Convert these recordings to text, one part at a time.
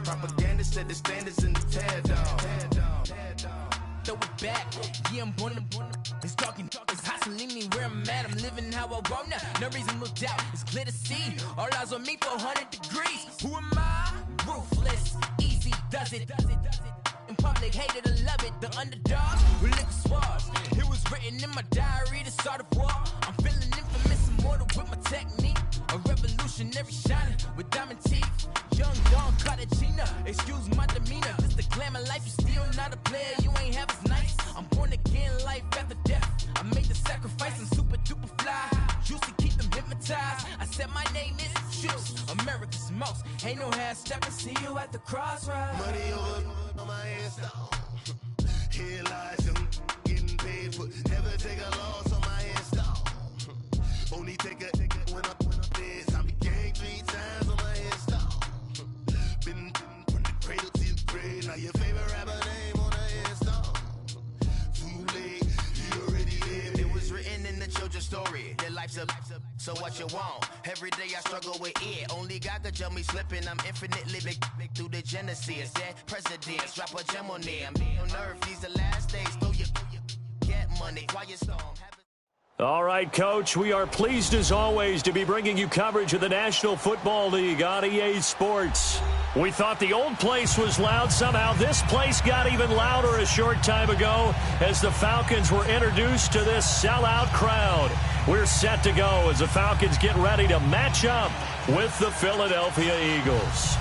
Propaganda set the standards in the tear down. Throw it back, yeah, I'm on the it's talking, it's hustling me where I'm at. I'm living how I want now. No reason to look out, it's clear to see. All eyes on me for 100 degrees. Who am I? Ruthless, easy, does it. In public, hated or love it. The underdog, we lick swabs. It was written in my diary to start a war. I'm feeling infamous, immortal with my technique. A revolutionary shining with diamond teeth. Young Don Cartagena, excuse my demeanor. This the glamour life, you still not a player, you ain't half as nice. I'm born again, life after death. I made the sacrifice, I'm super duper fly. Used to keep them hypnotized. I said my name is Juice, America's most. Ain't no half stepping, see you at the crossroads. Money over on my install. Here lies him getting paid for. Never take a loss on my install. Only take a when I'm dead. I became 3 times on my install. Been from the cradle to the grave. Now your favorite rapper name on the install. Too late, you already lived. It was written in the children's story. Their life's a so what you want? Every day I struggle with it. Only God could jump me slipping. I'm infinitely big through the genesis. Dead presidents, drop a gem on there. I'm on earth, these the last days. Throw your get money, quiet storm. All right, Coach, we are pleased as always to be bringing you coverage of the National Football League on EA Sports. We thought the old place was loud. Somehow this place got even louder a short time ago as the Falcons were introduced to this sellout crowd. We're set to go as the Falcons get ready to match up with the Philadelphia Eagles.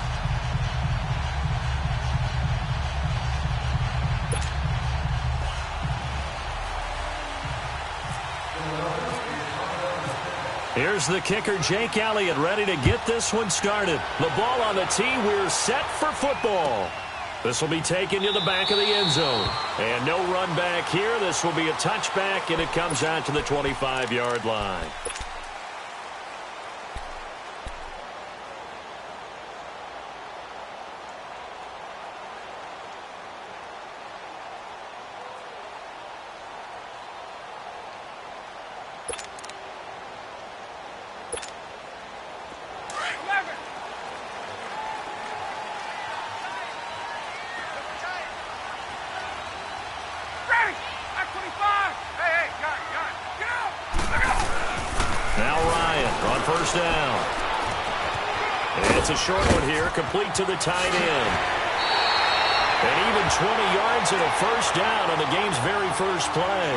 Here's the kicker, Jake Elliott, ready to get this one started. The ball on the tee. We're set for football. This will be taken to the back of the end zone. And no run back here. This will be a touchback, and it comes out to the 25-yard line. First down. And it's a short one here, complete to the tight end. And even 20 yards and a first down on the game's very first play.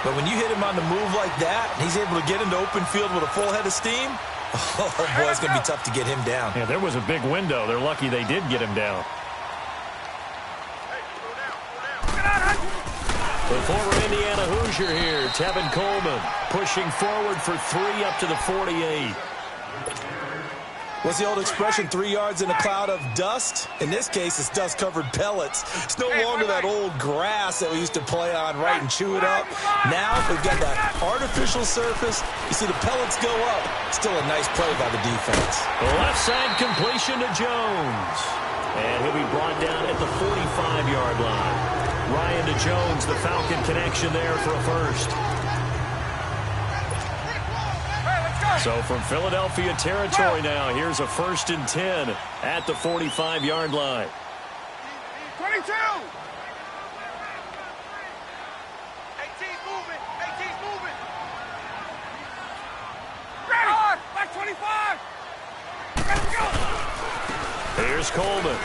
But when you hit him on the move like that, he's able to get into open field with a full head of steam, oh boy, it's going to be tough to get him down. Yeah, there was a big window. They're lucky they did get him down. The former Indiana Hoosier here, Tevin Coleman, pushing forward for 3 up to the 48. What's the old expression, 3 yards in a cloud of dust? In this case, it's dust-covered pellets. It's no longer that old grass that we used to play on, right, and chew it up. Now we've got that artificial surface. You see the pellets go up. Still a nice play by the defense. The left side completion to Jones. And he'll be brought down at the 45-yard line. Ryan to Jones, the Falcon connection there for a first. So from Philadelphia territory now, here's a 1st and 10 at the 45-yard line. 22! 18's moving! 18's moving! Ready! Back 25! Let's go! Here's Coleman.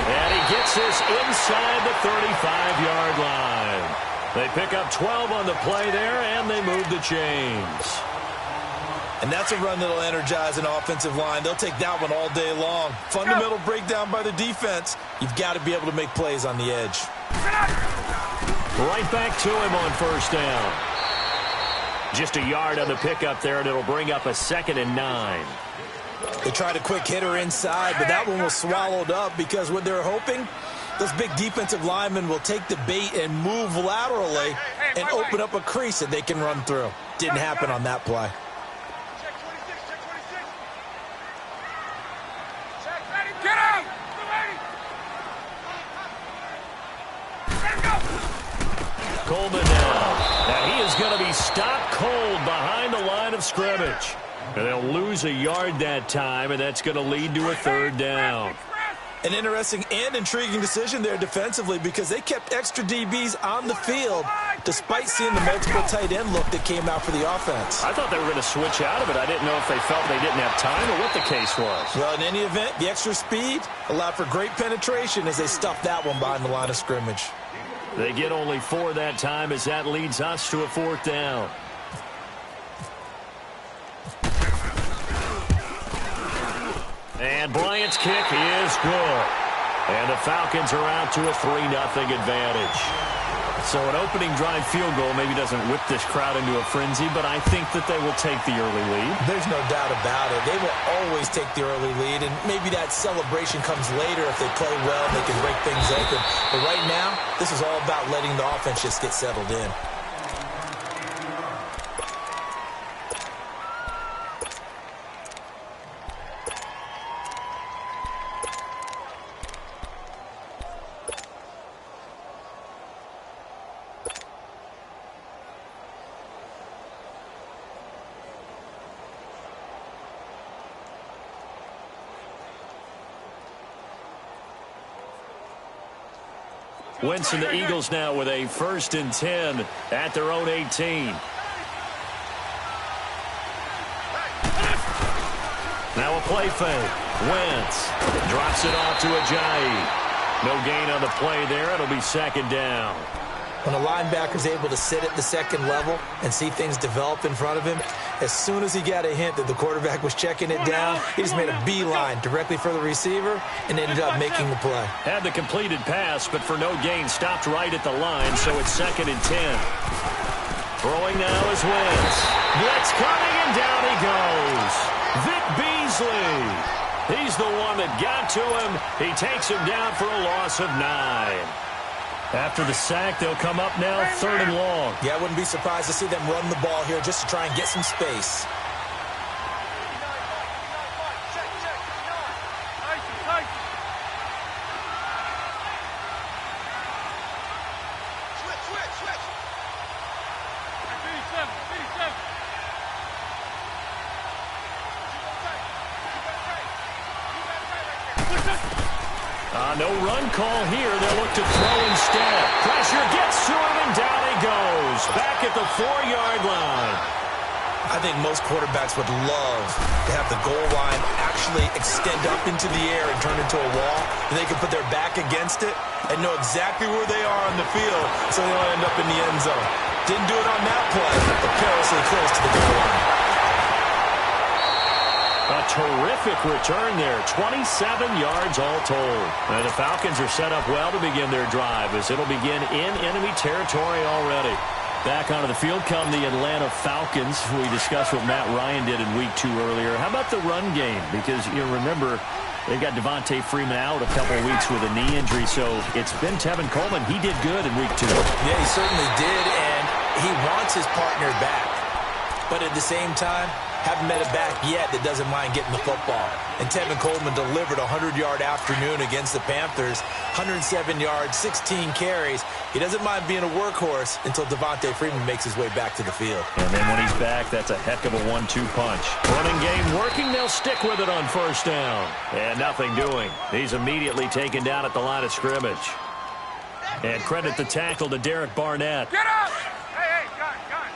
And he gets this inside the 35-yard line. They pick up 12 on the play there, and they move the chains. And that's a run that'll energize an offensive line. They'll take that one all day long. Fundamental breakdown by the defense. You've got to be able to make plays on the edge. Right back to him on first down. Just a yard on the pickup there, and it'll bring up a 2nd and 9. They tried a quick hitter inside, but that one was swallowed up because what they're hoping, those big defensive linemen will take the bait and move laterally and open up a crease that they can run through. Didn't happen on that play. Check 26, check 26. Check, ready, get out! Ready! Let go! Coleman now. Now he is going to be stopped cold behind the line of scrimmage. And they'll lose a yard that time, and that's going to lead to a third down. An interesting and intriguing decision there defensively because they kept extra DBs on the field despite seeing the multiple tight end look that came out for the offense. I thought they were going to switch out of it. I didn't know if they felt they didn't have time or what the case was. Well, in any event, the extra speed allowed for great penetration as they stuffed that one behind the line of scrimmage. They get only 4 that time as that leads us to a fourth down. And Bryant's kick is good. And the Falcons are out to a 3-0 advantage. So an opening drive field goal maybe doesn't whip this crowd into a frenzy, but I think that they will take the early lead. There's no doubt about it. They will always take the early lead, and maybe that celebration comes later if they play well and they can break things open. But right now, this is all about letting the offense just get settled in. Wentz and the Eagles now with a 1st and 10 at their own 18. Now a play fake. Wentz drops it off to Ajayi. No gain on the play there. It'll be 2nd down. When a linebacker's able to sit at the second level and see things develop in front of him, as soon as he got a hint that the quarterback was checking it down, he just made a beeline directly for the receiver and ended up making the play. Had the completed pass, but for no gain, stopped right at the line, so it's 2nd and 10. Throwing now is Wentz. Blitz coming, and down he goes. Vic Beasley. He's the one that got to him. He takes him down for a loss of 9. After the sack, they'll come up now 3rd and long. Yeah, I wouldn't be surprised to see them run the ball here just to try and get some space. No run call here. They'll look to throw instead. Pressure gets to him, and down he goes. Back at the 4-yard line. I think most quarterbacks would love to have the goal line actually extend up into the air and turn into a wall, and they can put their back against it and know exactly where they are on the field so they don't end up in the end zone. Didn't do it on that play, but perilously close to the goal line. A terrific return there. 27 yards all told. And the Falcons are set up well to begin their drive as it'll begin in enemy territory already. Back onto the field come the Atlanta Falcons. We discussed what Matt Ryan did in Week 2 earlier. How about the run game? Because you remember they got Devontae Freeman out a couple of weeks with a knee injury, so it's been Tevin Coleman. He did good in Week 2. Yeah, he certainly did, and he wants his partner back. But at the same time, haven't met a back yet that doesn't mind getting the football. And Tevin Coleman delivered a 100-yard afternoon against the Panthers. 107 yards, 16 carries. He doesn't mind being a workhorse until Devontae Freeman makes his way back to the field. And then when he's back, that's a heck of a 1-2 punch. Running game working. They'll stick with it on 1st down. And nothing doing. He's immediately taken down at the line of scrimmage. And credit the tackle to Derek Barnett. Get up! Hey, guys.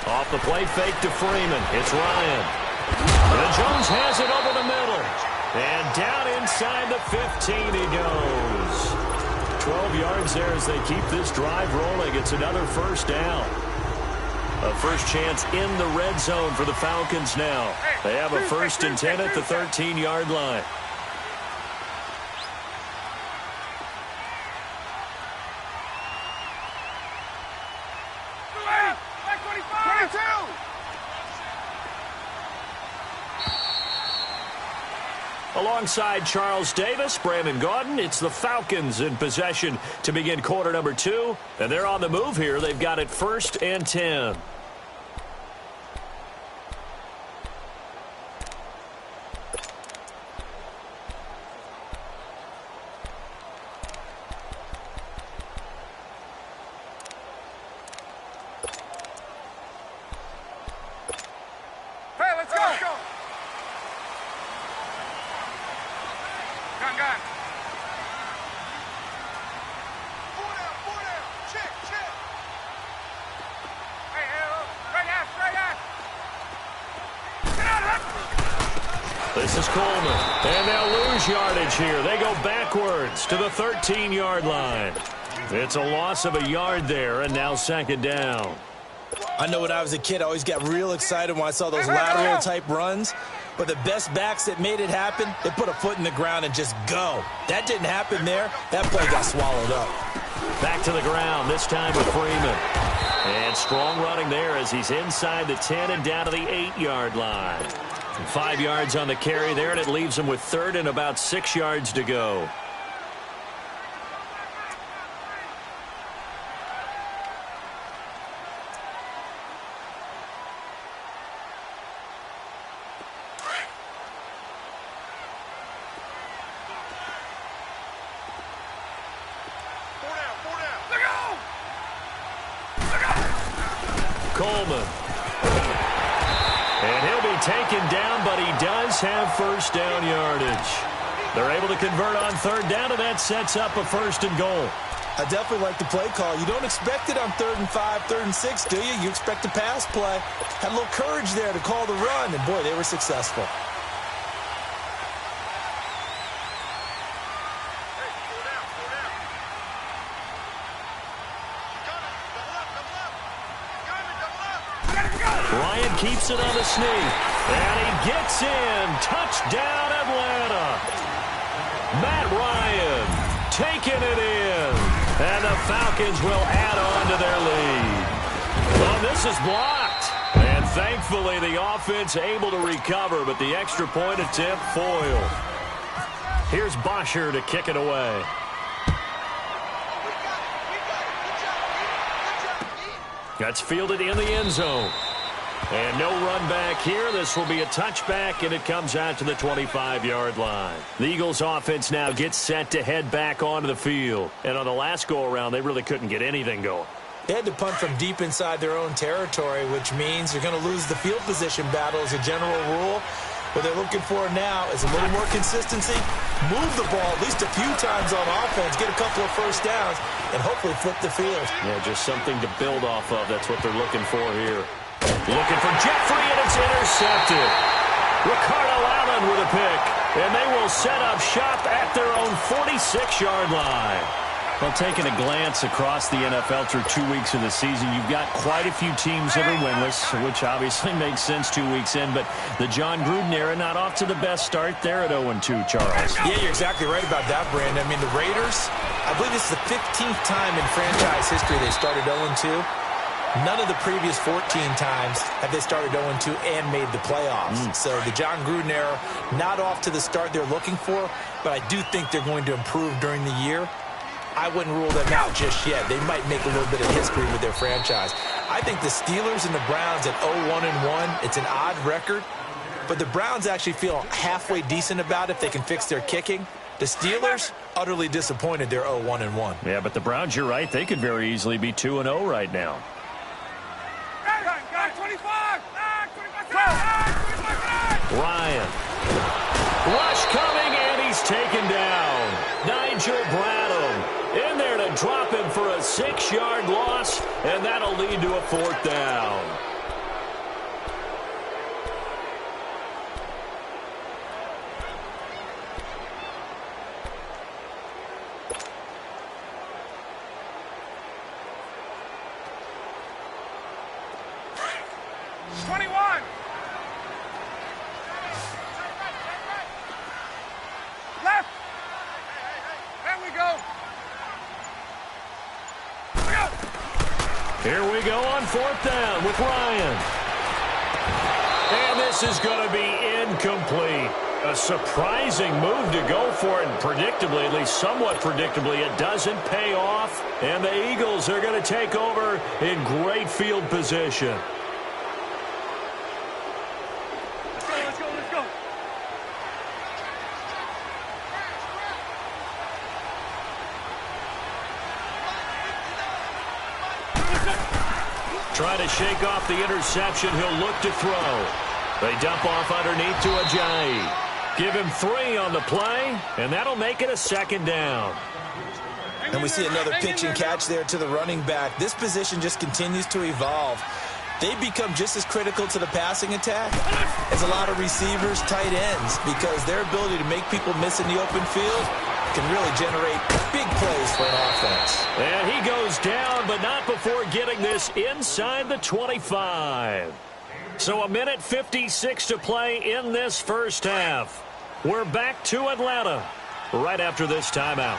Off the play fake to Freeman. It's Ryan. And Jones has it over the middle. And down inside the 15 he goes. 12 yards there as they keep this drive rolling. It's another 1st down. A first chance in the red zone for the Falcons now. They have a 1st and 10 at the 13-yard line. Alongside Charles Davis, Brandon Gaudin, it's the Falcons in possession to begin quarter number 2. And they're on the move here. They've got it 1st and 10. This is Coleman. And they'll lose yardage here. They go backwards to the 13-yard line. It's a loss of a yard there, and now second down. I know when I was a kid, I always got real excited when I saw those lateral-type runs. But the best backs that made it happen, they put a foot in the ground and just go. That didn't happen there. That play got swallowed up. Back to the ground, this time with Freeman. And strong running there as he's inside the 10 and down to the 8-yard line. 5 yards on the carry there, and it leaves him with third and about 6 yards to go. Coleman. And he'll be taken down, but he does have first down yardage. They're able to convert on third down, and that sets up a first and goal. I definitely like the play call. You don't expect it on 3rd and 5, 3rd and 6, do you? You expect a pass play. Had a little courage there to call the run, and boy, they were successful. Ryan keeps it on the sneak, and he gets in. Touchdown, Atlanta. Matt Ryan taking it in, and the Falcons will add on to their lead. Oh, this is blocked, and thankfully the offense able to recover, but the extra point attempt foiled. Here's Bosher to kick it away. That's fielded in the end zone. And no run back here. This will be a touchback, and it comes out to the 25-yard line. The Eagles' offense now gets set to head back onto the field. And on the last go-around, they really couldn't get anything going. They had to punt from deep inside their own territory, which means they're going to lose the field position battle as a general rule. What they're looking for now is a little more consistency, move the ball at least a few times on offense, get a couple of first downs, and hopefully flip the field. Yeah, just something to build off of. That's what they're looking for here. Looking for Jeffrey, and it's intercepted. Ricardo Allen with a pick, and they will set up shop at their own 46-yard line. Well, taking a glance across the NFL through 2 weeks of the season, you've got quite a few teams that are winless, which obviously makes sense 2 weeks in, but the John Gruden era not off to the best start there at 0-2, Charles. Yeah, you're exactly right about that, Brandon. I mean, the Raiders, I believe this is the 15th time in franchise history they started 0-2. None of the previous 14 times have they started 0-2 and made the playoffs. So the John Gruden era, not off to the start they're looking for, but I do think they're going to improve during the year. I wouldn't rule them out just yet. They might make a little bit of history with their franchise. I think the Steelers and the Browns at 0-1-1, it's an odd record, but the Browns actually feel halfway decent about it if they can fix their kicking. The Steelers, utterly disappointed they're 0-1-1. Yeah, but the Browns, you're right, they could very easily be 2-0 right now. Ryan. Rush coming, and he's taken down. Nigel Bradham in there to drop him for a 6-yard loss, and that'll lead to a 4th down. Here we go on 4th down with Ryan. And this is going to be incomplete. A surprising move to go for it, and predictably, at least somewhat predictably, it doesn't pay off. And the Eagles are going to take over in great field position. Let's go. Trying to shake off the interception. He'll look to throw. They dump off underneath to Ajayi. Give him 3 on the play, and that'll make it a 2nd down. And we see another pitch and catch there to the running back. This position just continues to evolve. they become just as critical to the passing attack as a lot of receivers, tight ends, because their ability to make people miss in the open field can really generate big plays for an offense. And he goes down, but not before getting this inside the 25. So a minute 56 to play in this first half. We're back to Atlanta right after this timeout.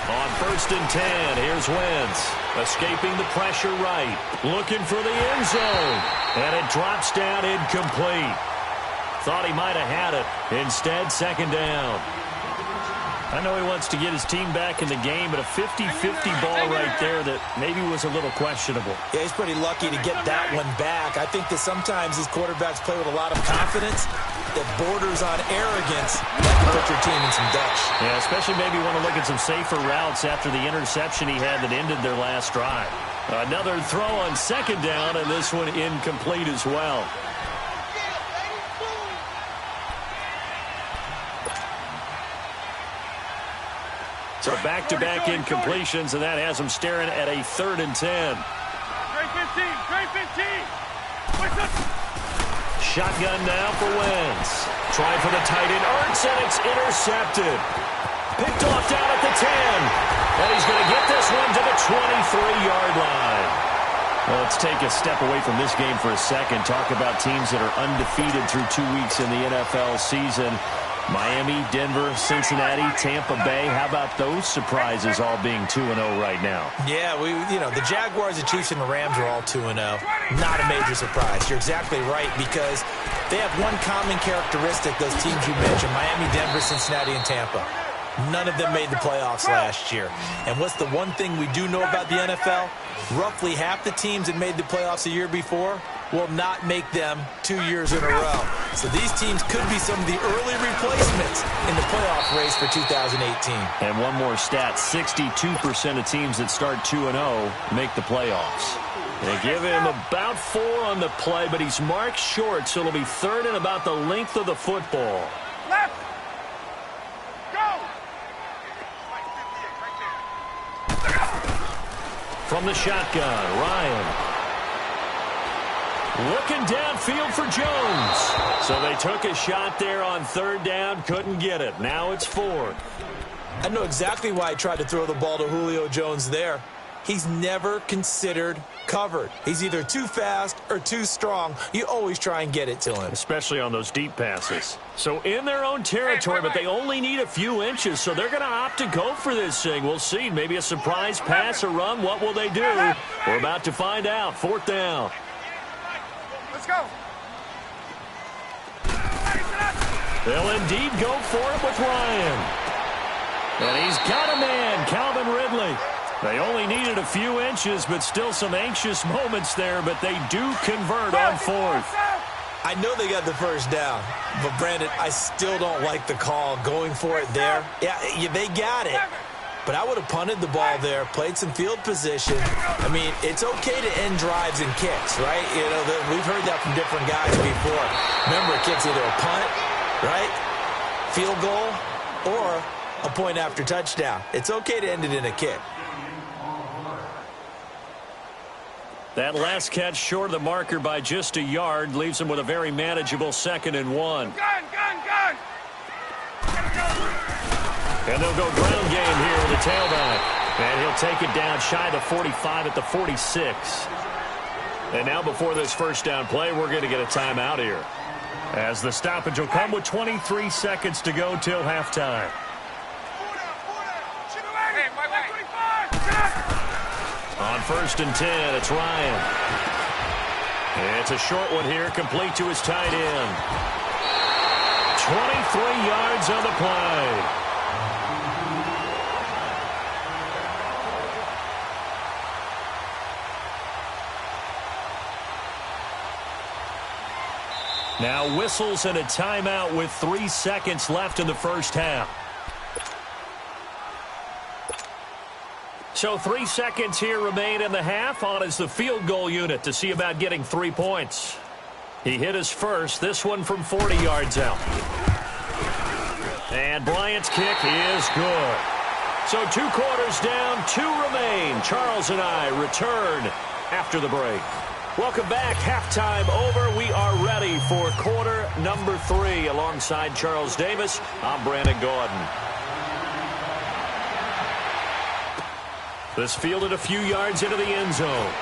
On 1st and 10, here's Wentz. Escaping the pressure right. Looking for the end zone. And it drops down incomplete. Thought he might have had it. Instead, 2nd down. I know he wants to get his team back in the game, but a 50-50 ball right there that maybe was a little questionable. Yeah, he's pretty lucky to get that one back. I think that sometimes these quarterbacks play with a lot of confidence that borders on arrogance. That can put your team in some dutch. Yeah, especially maybe want to look at some safer routes after the interception he had that ended their last drive. Another throw on 2nd down, and this one incomplete as well. So back-to-back incompletions, and that has them staring at a 3rd and 10. Trey 15. Shotgun now for Wentz. Trying for the tight end, Ertz, and it's intercepted. Picked off down at the 10. And he's going to get this one to the 23-yard line. Well, let's take a step away from this game for a second. Talk about teams that are undefeated through 2 weeks in the NFL season. Miami, Denver, Cincinnati, Tampa Bay. How about those surprises all being 2-0 right now? Yeah, the Jaguars, the Chiefs, and the Rams are all 2-0. Not a major surprise. You're exactly right, because they have one common characteristic, those teams you mentioned, Miami, Denver, Cincinnati, and Tampa. None of them made the playoffs last year. And what's the one thing we do know about the NFL? Roughly half the teams that made the playoffs a year before will not make them 2 years in a row. So these teams could be some of the early replacements in the playoff race for 2018. And one more stat, 62% of teams that start 2-0 make the playoffs. They give him about 4 on the play, but he's marked short, so it'll be 3rd and about the length of the football. Left. Go. From the shotgun, Ryan. Looking downfield for Jones. So they took a shot there on 3rd down, couldn't get it. Now it's 4th. I know exactly why I tried to throw the ball to Julio Jones there. He's never considered covered. He's either too fast or too strong. You always try and get it to him. Especially on those deep passes. So in their own territory, but they only need a few inches, so they're going to opt to go for this thing. We'll see. Maybe a surprise pass or run. What will they do? We're about to find out. 4th down. Let's go. They'll indeed go for it with Ryan. And he's got a man, Calvin Ridley. They only needed a few inches, but still some anxious moments there, but they do convert on 4th. I know they got the 1st down, but Brandon, I still don't like the call going for it there. Yeah, they got it. But I would have punted the ball there, played some field position. I mean, it's okay to end drives and kicks, right? We've heard that from different guys before. Remember, a kick's either a punt, right, field goal, or a point after touchdown. It's okay to end it in a kick. That last catch short of the marker by just a yard leaves him with a very manageable 2nd and 1. Gun. And they'll go ground game here with the tailback. And he'll take it down shy of the 45 at the 46. And now before this 1st down play, we're going to get a timeout here, as the stoppage will come with 23 seconds to go till halftime. On 1st and 10, it's Ryan. It's a short one here, complete to his tight end. 23 yards on the play. Now whistles and a timeout with 3 seconds left in the first half. So 3 seconds here remain in the half. On is the field goal unit to see about getting 3 points. He hit his first, this one from 40 yards out. And Bryant's kick is good. So 2 quarters down, 2 remain. Charles and I return after the break. Welcome back. Halftime over. We are ready for quarter number 3. Alongside Charles Davis, I'm Brandon Gordon. This fielded a few yards into the end zone.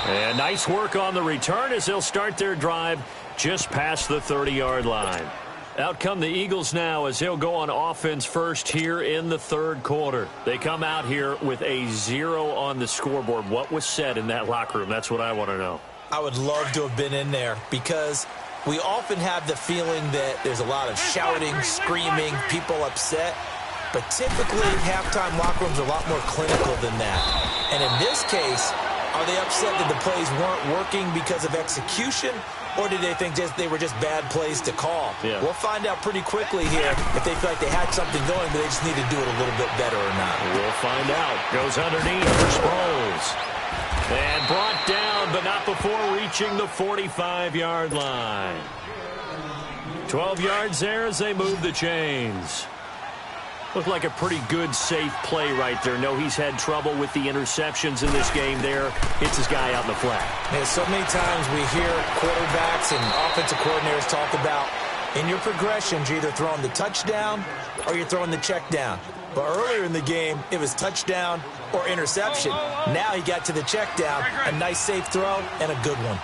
And nice work on the return as they'll start their drive just past the 30-yard line. Out come the Eagles now as they'll go on offense first here in the 3rd quarter. They come out here with a 0 on the scoreboard. What was said in that locker room? That's what I want to know. I would love to have been in there because we often have the feeling that there's a lot of shouting, screaming, people upset. But typically, halftime locker rooms are a lot more clinical than that. And in this case, are they upset that the plays weren't working because of execution? Or did they think they were just bad plays to call? Yeah. We'll find out pretty quickly here if they feel like they had something going, but they just need to do it a little bit better or not. We'll find out. Goes underneath for Sproles. And brought down, but not before reaching the 45-yard line. 12 yards there as they move the chains. Looked like a pretty good, safe play right there. No, he's had trouble with the interceptions in this game there. Hits his guy out in the flat. Man, so many times we hear quarterbacks and offensive coordinators talk about in your progressions, you're either throwing the touchdown or you're throwing the check down. But earlier in the game, it was touchdown or interception. Now he got to the check down, a nice safe throw, and a good one.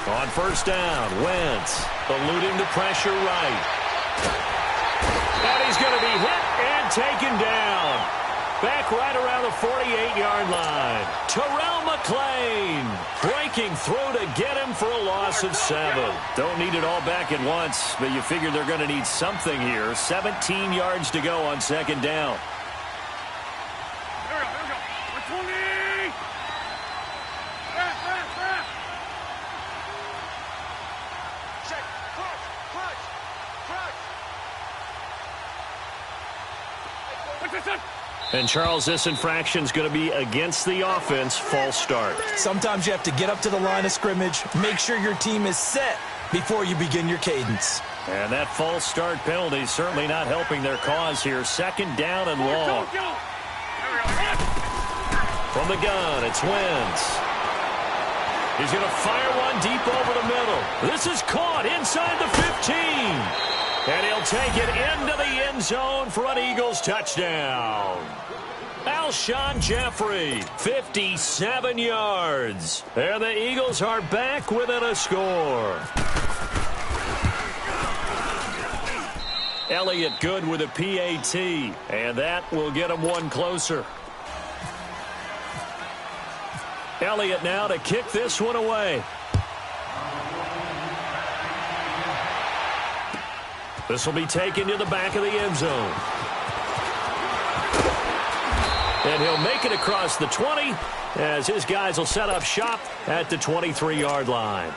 On first down, Wentz eluding the pressure right. And he's going to be hit and taken down. Back right around the 48-yard line. Terrell McClain breaking through to get him for a loss of 7. Don't need it all back at once, but you figure they're going to need something here. 17 yards to go on second down. Here we go. 120. Check. Clutch. And Charles, this infraction's going to be against the offense. False start. Sometimes you have to get up to the line of scrimmage, make sure your team is set before you begin your cadence. And that false start penalty is certainly not helping their cause here. Second down and long. From the gun, it's Wentz. He's going to fire one deep over the middle. This is caught inside the 15. And he'll take it into the end zone for an Eagles touchdown. Alshon Jeffrey, 57 yards. And the Eagles are back within a score. Elliott good with a PAT. And that will get him one closer. Elliott now to kick this one away. This will be taken to the back of the end zone. And he'll make it across the 20 as his guys will set up shop at the 23-yard line.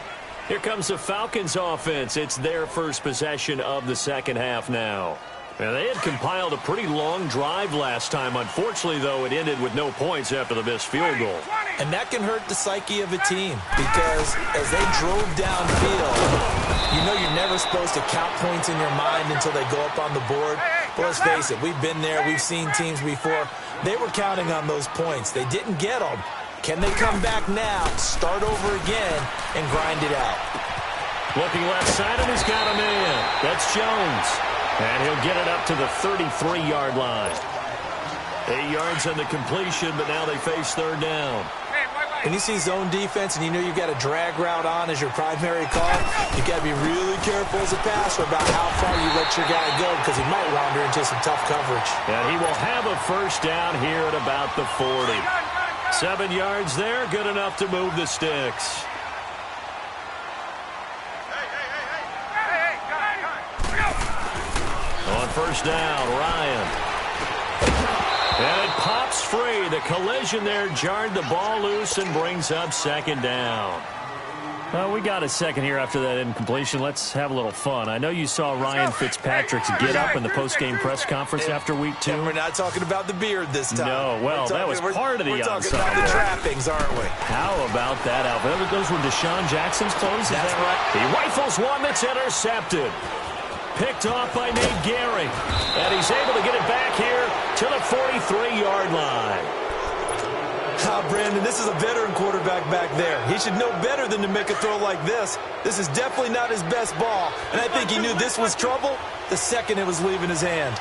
Here comes the Falcons offense. It's their first possession of the second half now. And they had compiled a pretty long drive last time. Unfortunately, though, it ended with no points after the missed field goal. And that can hurt the psyche of a team because as they drove downfield, you know you're never supposed to count points in your mind until they go up on the board. But let's face it, we've been there. We've seen teams before. They were counting on those points. They didn't get them. Can they come back now, start over again, and grind it out? Looking left side, and he's got a man. That's Jones. And he'll get it up to the 33-yard line. 8 yards on the completion, but now they face third down. When you see zone defense and you know you've got a drag route on as your primary call, you've got to be really careful as a passer about how far you let your guy go because he might wander into some tough coverage. And he will have a first down here at about the 40. 7 yards there, good enough to move the sticks. On first down, Ryan. And it pops free. The collision there jarred the ball loose and brings up second down. Well, we got a second here after that incompletion. Let's have a little fun. I know you saw Ryan Fitzpatrick's get up in the post-game press conference after week 2. And we're not talking about the beard this time. No, well, that was part of the ensemble. We're talking about the trappings, aren't we? How about that outfit? Those were Deshaun Jackson's clothes, is that right? He rifles one that's intercepted. Picked off by Nate Gehring. And he's able to get it back here to the 43-yard line. Brandon, this is a veteran quarterback back there. He should know better than to make a throw like this. This is definitely not his best ball. And I think he knew this was trouble the second it was leaving his hand.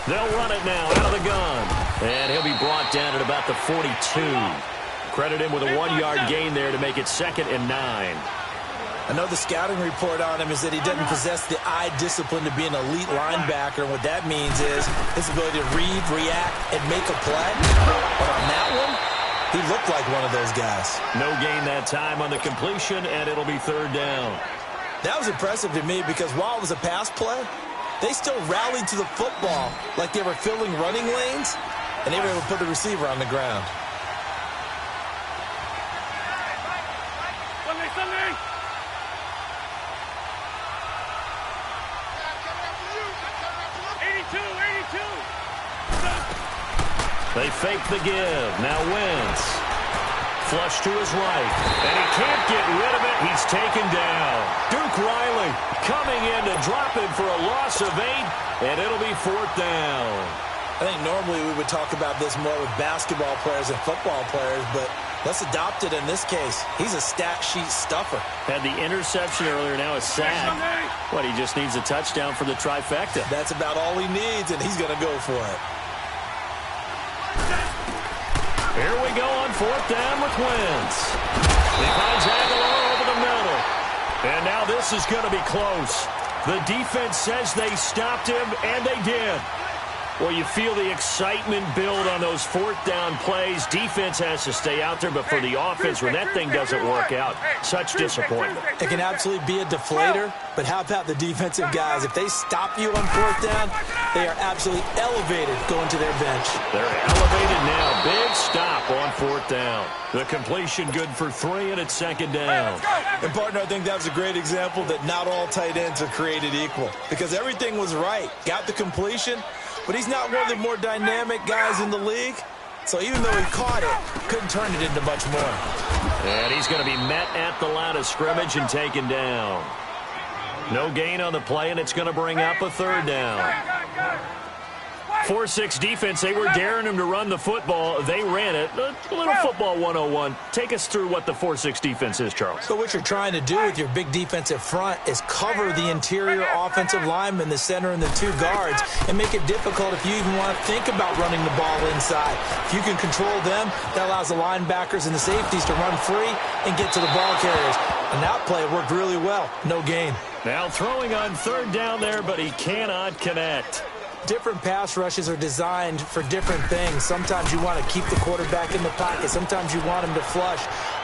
They'll run it now out of the gun. And he'll be brought down at about the 42. Credit him with a 1-yard gain there to make it 2nd and 9. I know the scouting report on him is that he doesn't possess the eye discipline to be an elite linebacker. And what that means is his ability to read, react, and make a play. But on that one, he looked like one of those guys. No gain that time on the completion, and it'll be 3rd down. That was impressive to me because while it was a pass play, they still rallied to the football like they were filling running lanes, and they were able to put the receiver on the ground. Sunday! They fake the give. Now Wentz. Flush to his right. And he can't get rid of it. He's taken down. Duke Riley coming in to drop him for a loss of 8. And it'll be 4th down. I think normally we would talk about this more with basketball players and football players, but let's adopt it in this case. He's a stat sheet stuffer. Had the interception earlier, now a sack. What, he just needs a touchdown for the trifecta. That's about all he needs, and he's going to go for it. Here we go on 4th down with Wentz. He finds Aguilar over the middle. And now this is going to be close. The defense says they stopped him, and they did. Well, you feel the excitement build on those 4th down plays. Defense has to stay out there, but for the offense, when that thing doesn't work out, such disappointment. It can absolutely be a deflator, but how about the defensive guys? If they stop you on 4th down, they are absolutely elevated going to their bench. They're elevated now. Big stop on 4th down. The completion good for 3, and it's 2nd down. And, partner, I think that was a great example that not all tight ends are created equal because everything was right. Got the completion, but he's not one of the more dynamic guys in the league. So even though he caught it, couldn't turn it into much more. And he's going to be met at the line of scrimmage and taken down. No gain on the play, and it's going to bring up a 3rd down. 4-6 defense, they were daring him to run the football. They ran it. A little football 101. Take us through what the 4-6 defense is, Charles. So what you're trying to do with your big defensive front is cover the interior offensive linemen, the center, and the 2 guards, and make it difficult if you even want to think about running the ball inside. If you can control them, that allows the linebackers and the safeties to run free and get to the ball carriers. And that play worked really well. No gain. Now throwing on 3rd down there, but he cannot connect. Different pass rushes are designed for different things. Sometimes you want to keep the quarterback in the pocket. Sometimes you want him to flush.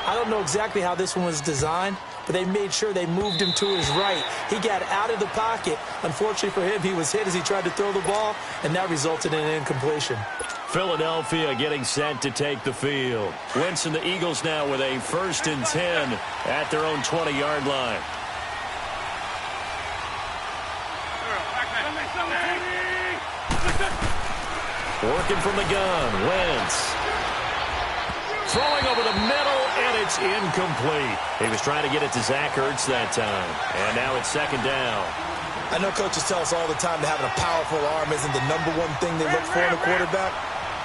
I don't know exactly how this one was designed, but they made sure they moved him to his right. He got out of the pocket. Unfortunately for him, he was hit as he tried to throw the ball, and that resulted in an incompletion. Philadelphia getting set to take the field. Wentz and the Eagles now with a 1st and 10 at their own 20-yard line. Working from the gun, Wentz. Throwing over the middle, and it's incomplete. He was trying to get it to Zach Ertz that time. And now it's 2nd down. I know coaches tell us all the time that having a powerful arm isn't the #1 thing they look for in a quarterback.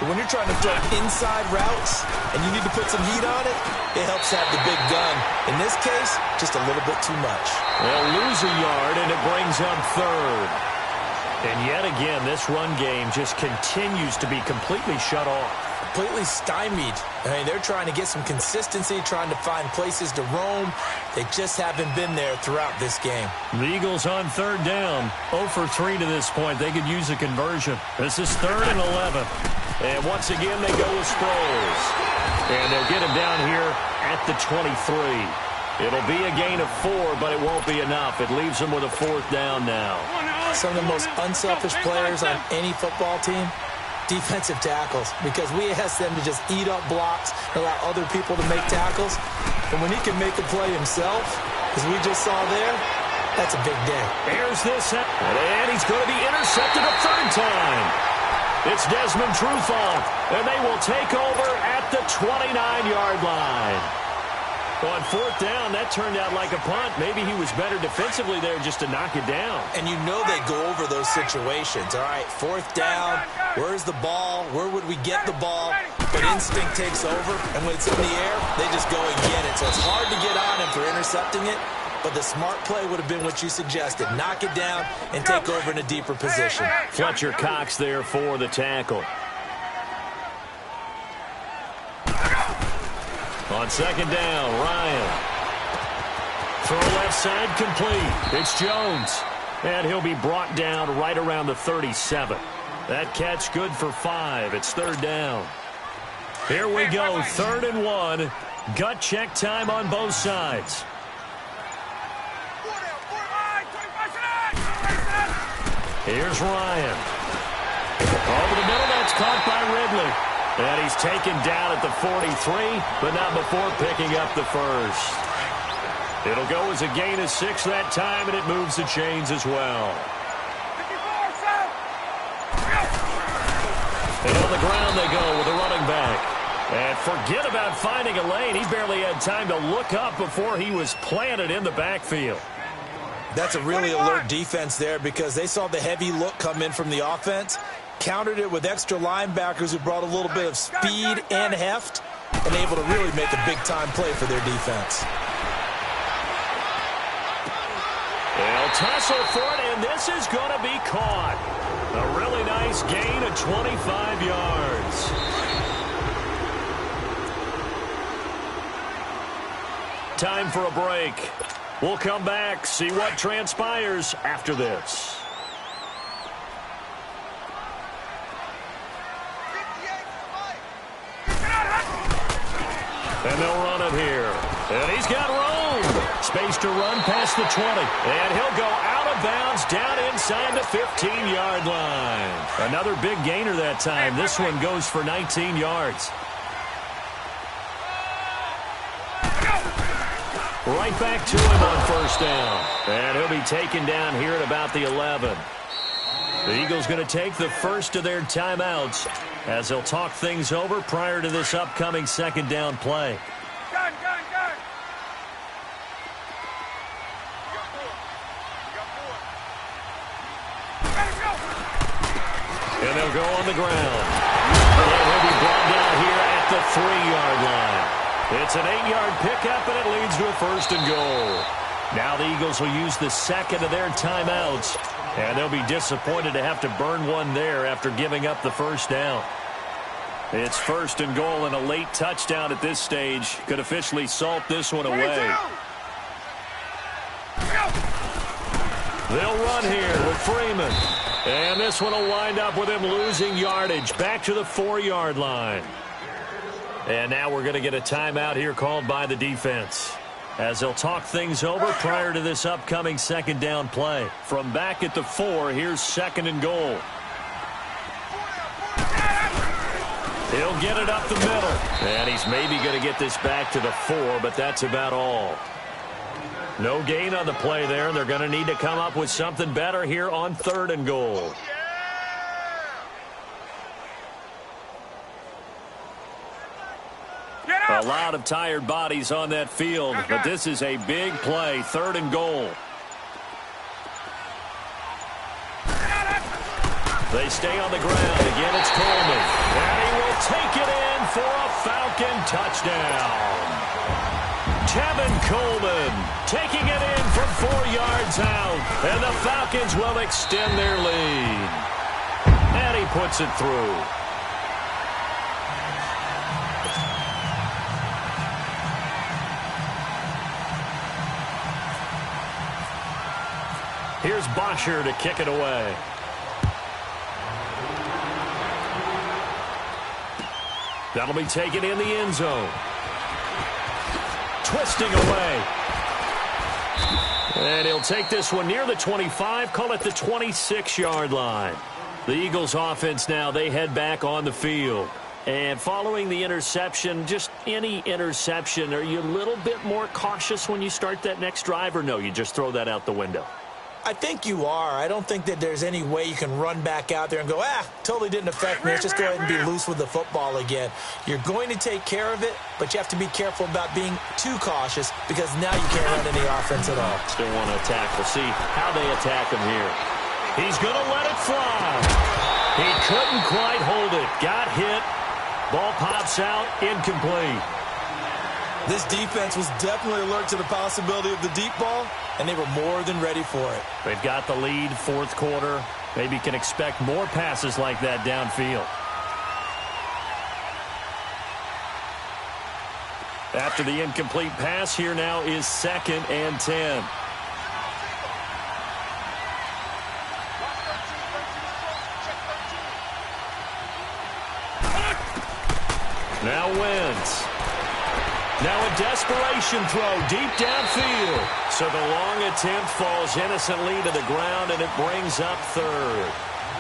But when you're trying to throw inside routes and you need to put some heat on it, it helps have the big gun. In this case, just a little bit too much. They'll lose a yard, and it brings up 3rd. And yet again, this run game just continues to be completely shut off. Completely stymied. I mean, they're trying to get some consistency, trying to find places to roam. They just haven't been there throughout this game. The Eagles on 3rd down. 0 for 3 to this point. They could use a conversion. This is 3rd and 11. And once again, they go with Sproles. And they'll get him down here at the 23. It'll be a gain of 4, but it won't be enough. It leaves them with a 4th down now. Some of the most unselfish players on any football team, defensive tackles, because we ask them to just eat up blocks and allow other people to make tackles. And when he can make a play himself, as we just saw there, that's a big day. Here's this, and he's going to be intercepted a third time. It's Desmond Trufant, and they will take over at the 29-yard line. On fourth down, that turned out like a punt. Maybe he was better defensively there just to knock it down. And you know they go over those situations. All right, fourth down, where's the ball? Where would we get the ball? But instinct takes over, and when it's in the air, they just go and get it. So it's hard to get on him for intercepting it, but the smart play would have been what you suggested. Knock it down and take over in a deeper position. Fletcher Cox there for the tackle. On second down, Ryan. Throw left side complete. It's Jones. And he'll be brought down right around the 37. That catch good for 5. It's third down. Here we go, 3rd and 1. Gut check time on both sides. Here's Ryan. Over the middle, that's caught by Ridley. And he's taken down at the 43, but not before picking up the first. It'll go as a gain of 6 that time, and it moves the chains as well. And on the ground they go with a running back. And forget about finding a lane. He barely had time to look up before he was planted in the backfield. That's a really alert defense there because they saw the heavy look come in from the offense, countered it with extra linebackers who brought a little bit of speed and heft, and able to really make a big-time play for their defense. They'll tussle for it, and this is going to be caught. A really nice gain of 25 yards. Time for a break. We'll come back, see what transpires after this. And they'll run it here. And he's got room. Space to run past the 20. And he'll go out of bounds down inside the 15-yard line. Another big gainer that time. This one goes for 19 yards. Right back to him on first down. And he'll be taken down here at about the 11. The Eagles going to take the first of their timeouts as they'll talk things over prior to this upcoming second down play. Gun. And they'll go on the ground. And he'll be brought down here at the 3-yard line. It's an 8-yard pickup, and it leads to a first and goal. Now the Eagles will use the second of their timeouts, and they'll be disappointed to have to burn one there after giving up the first down. It's first and goal, and a late touchdown at this stage could officially salt this one away. They'll run here with Freeman. And this one will wind up with him losing yardage back to the 4-yard line. And now we're going to get a timeout here called by the defense as they'll talk things over prior to this upcoming second down play. From back at the 4, here's second and goal. He'll get it up the middle. And he's maybe going to get this back to the 4, but that's about all. No gain on the play there, and they're going to need to come up with something better here on third and goal. A lot of tired bodies on that field, but this is a big play, third and goal. They stay on the ground. Again, it's Coleman. And he will take it in for a Falcon touchdown. Tevin Coleman taking it in from 4 yards out. And the Falcons will extend their lead. And he puts it through. Here's Bosher to kick it away. That'll be taken in the end zone. Twisting away. And he'll take this one near the 25, call it the 26-yard line. The Eagles offense now, they head back on the field. And following the interception, just any interception, are you a little bit more cautious when you start that next drive, or no, you just throw that out the window? I think you are. I don't think that there's any way you can run back out there and go, totally didn't affect me. Let's just go ahead and be loose with the football again. You're going to take care of it, but you have to be careful about being too cautious because now you can't run any offense at all. Still want to attack. We'll see how they attack him here. He's going to let it fly. He couldn't quite hold it. Got hit. Ball pops out, incomplete. This defense was definitely alert to the possibility of the deep ball, and they were more than ready for it. They've got the lead, fourth quarter. Maybe can expect more passes like that downfield. After the incomplete pass, here now is 2nd and 10. Now Wentz. Now a desperation throw deep downfield. So the long attempt falls innocently to the ground, and it brings up 3rd.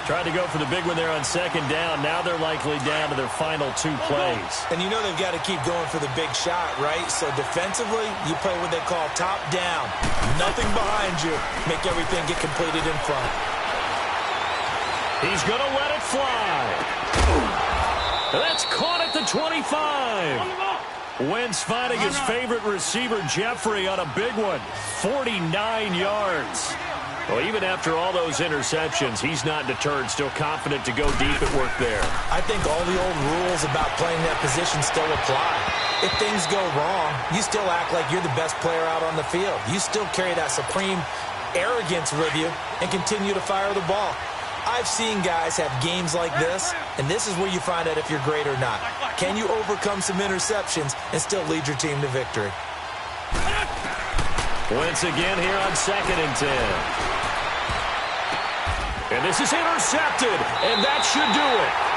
Tried to go for the big one there on 2nd down. Now they're likely down to their final 2 plays. And you know they've got to keep going for the big shot, right? So defensively, you play what they call top down. Nothing behind you. Make everything get completed in front. He's going to let it fly. That's caught at the 25. Wentz finding his favorite receiver, Jeffrey, on a big one. 49 yards. Well, even after all those interceptions, he's not deterred, still confident to go deep at work there. I think all the old rules about playing that position still apply. If things go wrong, you still act like you're the best player out on the field. You still carry that supreme arrogance with you and continue to fire the ball. I've seen guys have games like this, and this is where you find out if you're great or not. Can you overcome some interceptions and still lead your team to victory? Once again here on 2nd and 10. And this is intercepted, and that should do it.